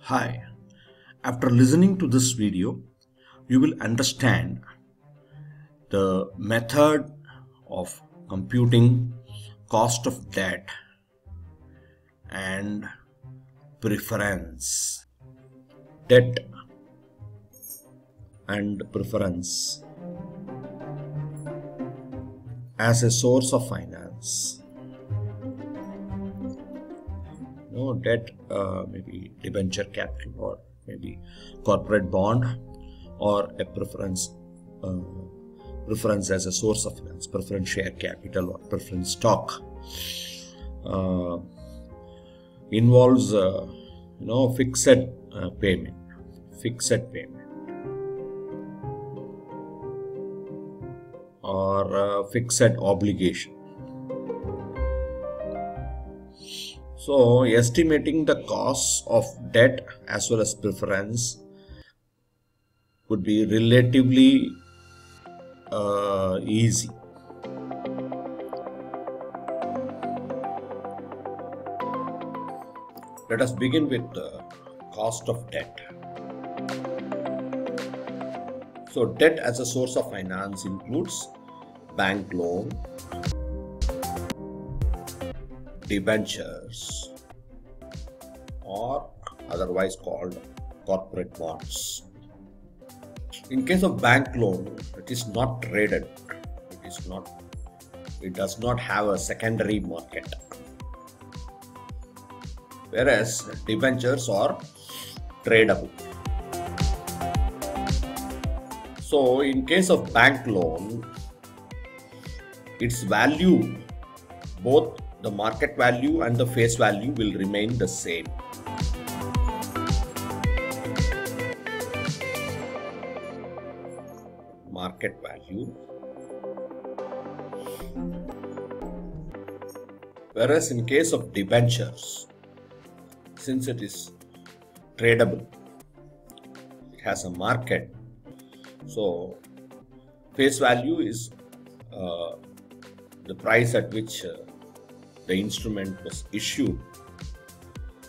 Hi, after listening to this video, you will understand the method of computing cost of debt and preference. Debt and preference as a source of finance. Debt, maybe debenture capital, or maybe corporate bond, or a preference as a source of finance, preference share capital or preference stock, involves fixed payment or fixed obligation. So, estimating the cost of debt as well as preference would be relatively easy. Let us begin with the cost of debt. So, debt as a source of finance includes bank loan, debentures, or otherwise called corporate bonds. In case of bank loan, it is not traded. It does not have a secondary market. Whereas debentures are tradable. So in case of bank loan, its value, both the market value and the face value, will remain the same. Market value. Whereas in case of debentures, since it is tradable, it has a market, so face value is the price at which the instrument was issued,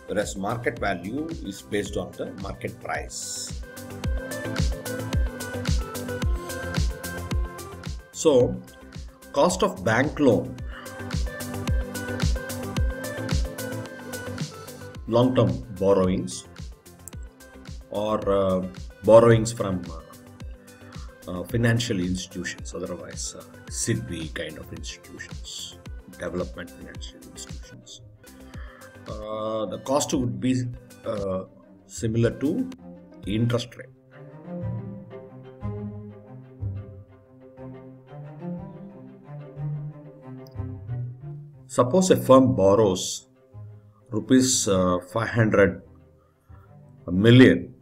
whereas market value is based on the market price. So, cost of bank loan, long-term borrowings, or borrowings from financial institutions, otherwise SIDBI kind of institutions, development financial institutions. The cost would be similar to interest rate. Suppose a firm borrows rupees 500 million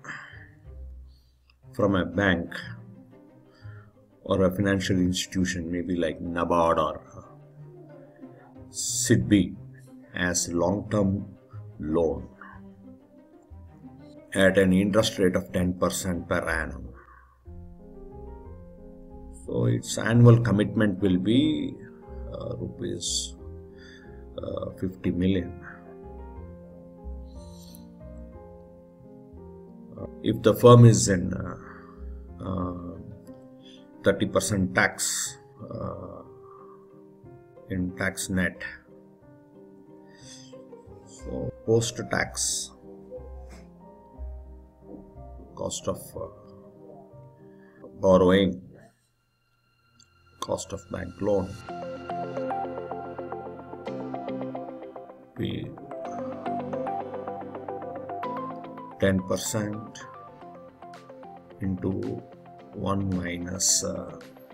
from a bank or a financial institution, maybe like NABARD or SIDBI, as long-term loan at an interest rate of 10% per annum. So its annual commitment will be rupees 50 million. If the firm is in 30% tax in tax net, so post-tax cost of borrowing, cost of bank loan, be 10% into 1 minus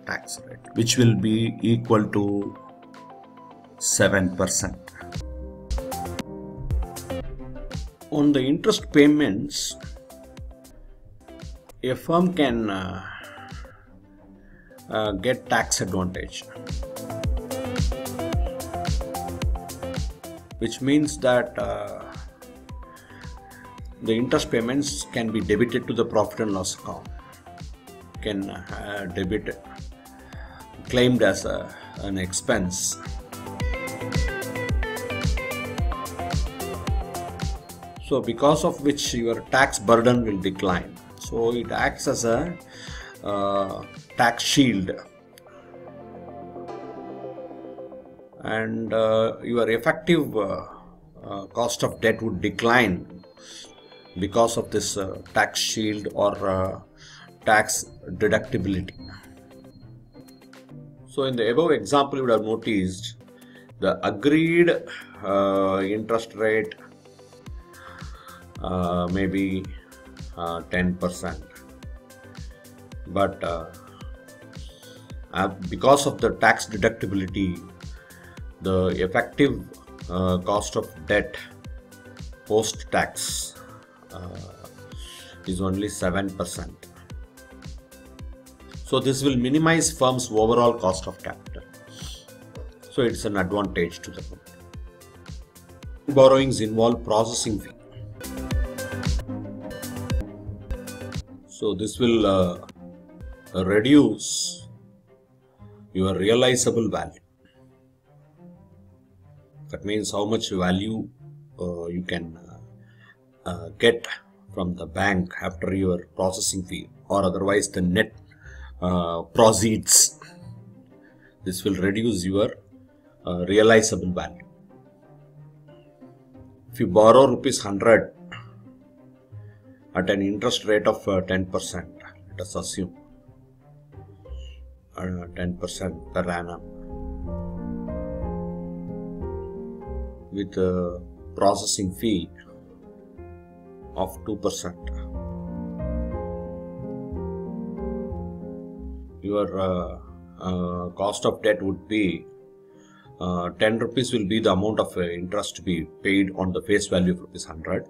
tax rate, which will be equal to 7%. On the interest payments, a firm can get tax advantage, which means that the interest payments can be debited to the profit and loss account, can claimed as an expense. So because of which your tax burden will decline. So it acts as a tax shield, and your effective cost of debt would decline because of this tax shield or tax deductibility. So in the above example, you would have noticed the agreed interest rate maybe 10%, but because of the tax deductibility, the effective cost of debt post tax is only 7%. So this will minimize firm's overall cost of capital. So it's an advantage to the firm. Borrowings involve processing fee. So this will reduce your realizable value. That means how much value you can get from the bank after your processing fee, or otherwise the net proceeds. This will reduce your realizable value. If you borrow ₹100 at an interest rate of 10%, let us assume 10% per annum, with a processing fee of 2%, your cost of debt would be 10 rupees will be the amount of interest to be paid on the face value of ₹100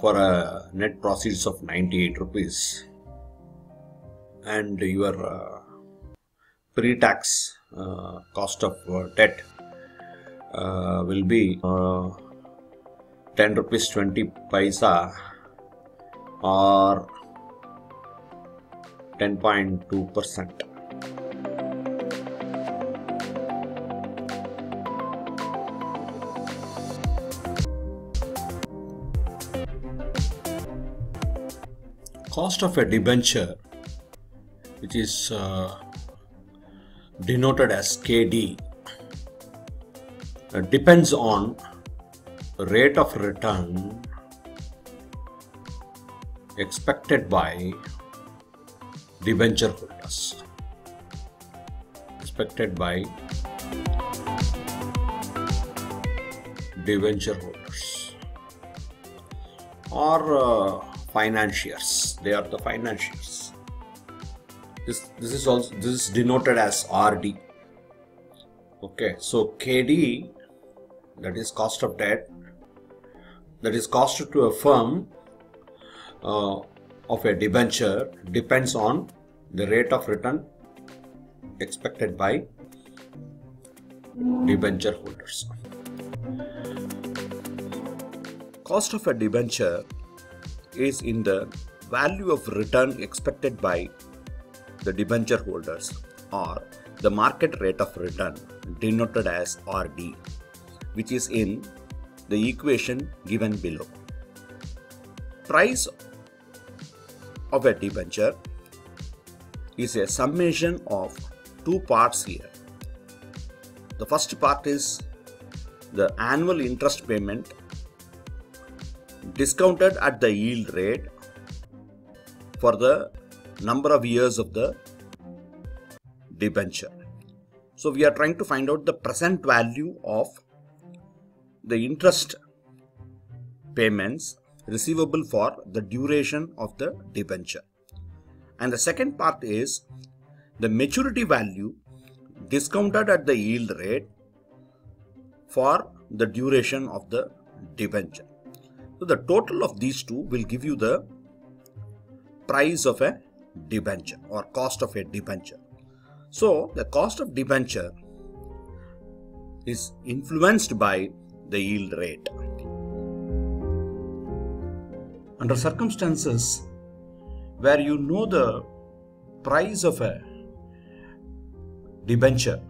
for a net proceeds of 98 rupees, and your pre-tax cost of debt will be 10 rupees 20 paisa or 10.2%. Cost of a debenture, which is denoted as KD, depends on rate of return expected by debenture holders. Expected by debenture holders or financiers. They are the financiers. This is denoted as RD. Okay, so KD, that is cost of debt, that is cost to a firm of a debenture, depends on the rate of return expected by debenture holders. Cost of a debenture is in the value of return expected by the debenture holders, or the market rate of return denoted as RD, which is in the equation given below. Price of a debenture is a summation of two parts here. The first part is the annual interest payment discounted at the yield rate for the number of years of the debenture. So we are trying to find out the present value of the interest payments receivable for the duration of the debenture. And the second part is the maturity value discounted at the yield rate for the duration of the debenture. So the total of these two will give you the price of a debenture or cost of a debenture. So the cost of debenture is influenced by the yield rate. Under circumstances where you know the price of a debenture,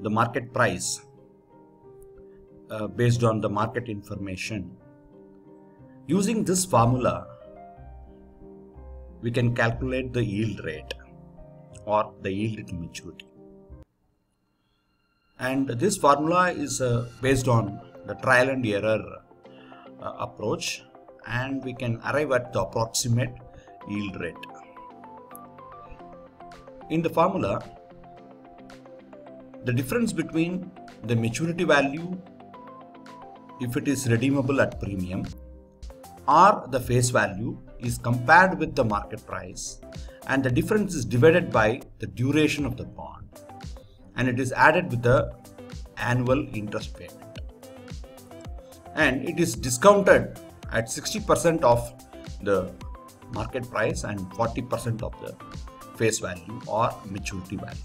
the market price, based on the market information. Using this formula, we can calculate the yield rate or the yield to maturity. And this formula is based on the trial and error approach, and we can arrive at the approximate yield rate. In the formula, the difference between the maturity value, if it is redeemable at premium, or the face value, is compared with the market price, and the difference is divided by the duration of the bond, and it is added with the annual interest payment, and it is discounted at 60% of the market price and 40% of the face value or maturity value.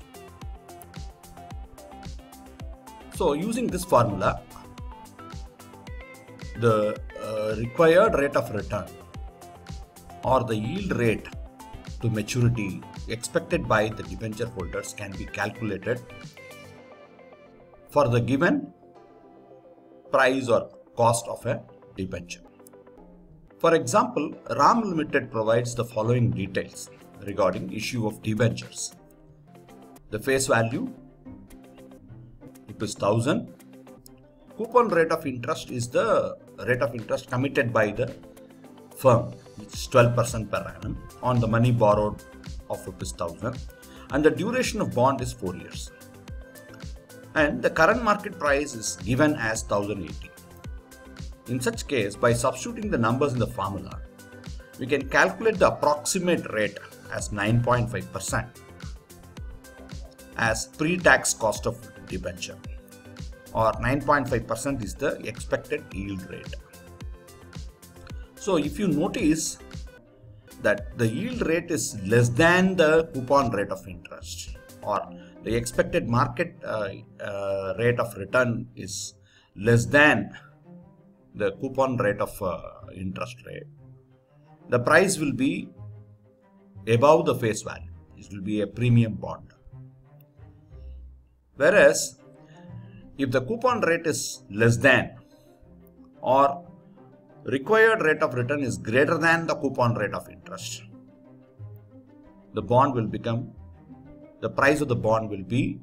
So using this formula, the required rate of return or the yield rate to maturity expected by the debenture holders can be calculated for the given price or cost of a debenture. For example, RAM Limited provides the following details regarding issue of debentures. The face value is 1000. Coupon rate of interest is the rate of interest committed by the firm, which is 12% per annum on the money borrowed of ₹1000, and the duration of bond is 4 years. And the current market price is given as 1080. In such case, by substituting the numbers in the formula, we can calculate the approximate rate as 9.5% as pre-tax cost of debenture, or 9.5% is the expected yield rate. So if you notice that the yield rate is less than the coupon rate of interest, or the expected market rate of return is less than the coupon rate of interest rate, the price will be above the face value. It will be a premium bond. Whereas if the coupon rate is less than or required rate of return is greater than the coupon rate of interest, the bond will become, the price of the bond will be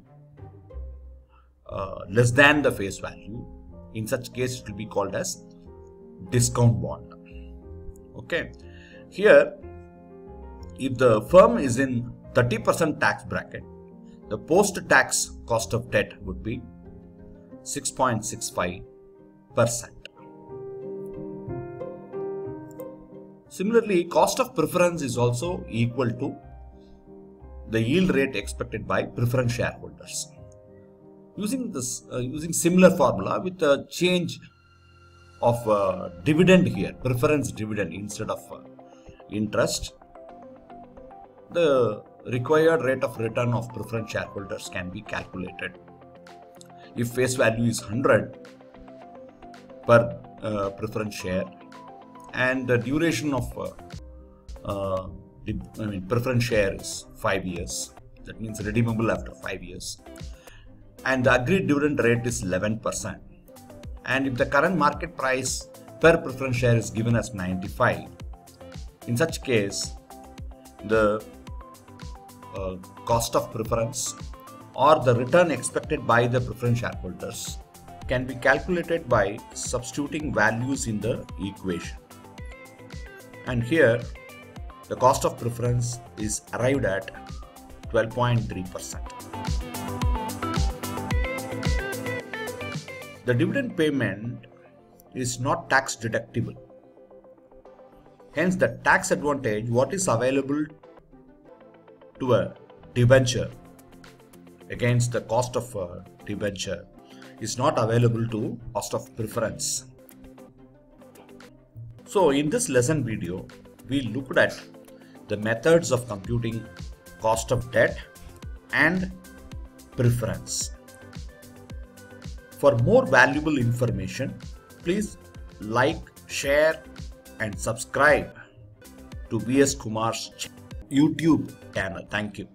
less than the face value. In such case, it will be called as discount bond. Okay. Here, if the firm is in 30% tax bracket, the post-tax cost of debt would be 6.65%. Similarly, cost of preference is also equal to the yield rate expected by preference shareholders. Using similar formula with a change of dividend here, preference dividend instead of interest, the required rate of return of preference shareholders can be calculated. If face value is 100 per preference share, and the duration of preference share is 5 years, that means redeemable after 5 years, and the agreed dividend rate is 11%, and if the current market price per preference share is given as 95, in such case the cost of preference or the return expected by the preference shareholders can be calculated by substituting values in the equation. And here the cost of preference is arrived at 12.3%. The dividend payment is not tax deductible. Hence, the tax advantage what is available to a debenture against the cost of a debenture is not available to cost of preference. So in this lesson video, we looked at the methods of computing cost of debt and preference. For more valuable information, please like, share and subscribe to V.S. Kumar's YouTube channel. Thank you.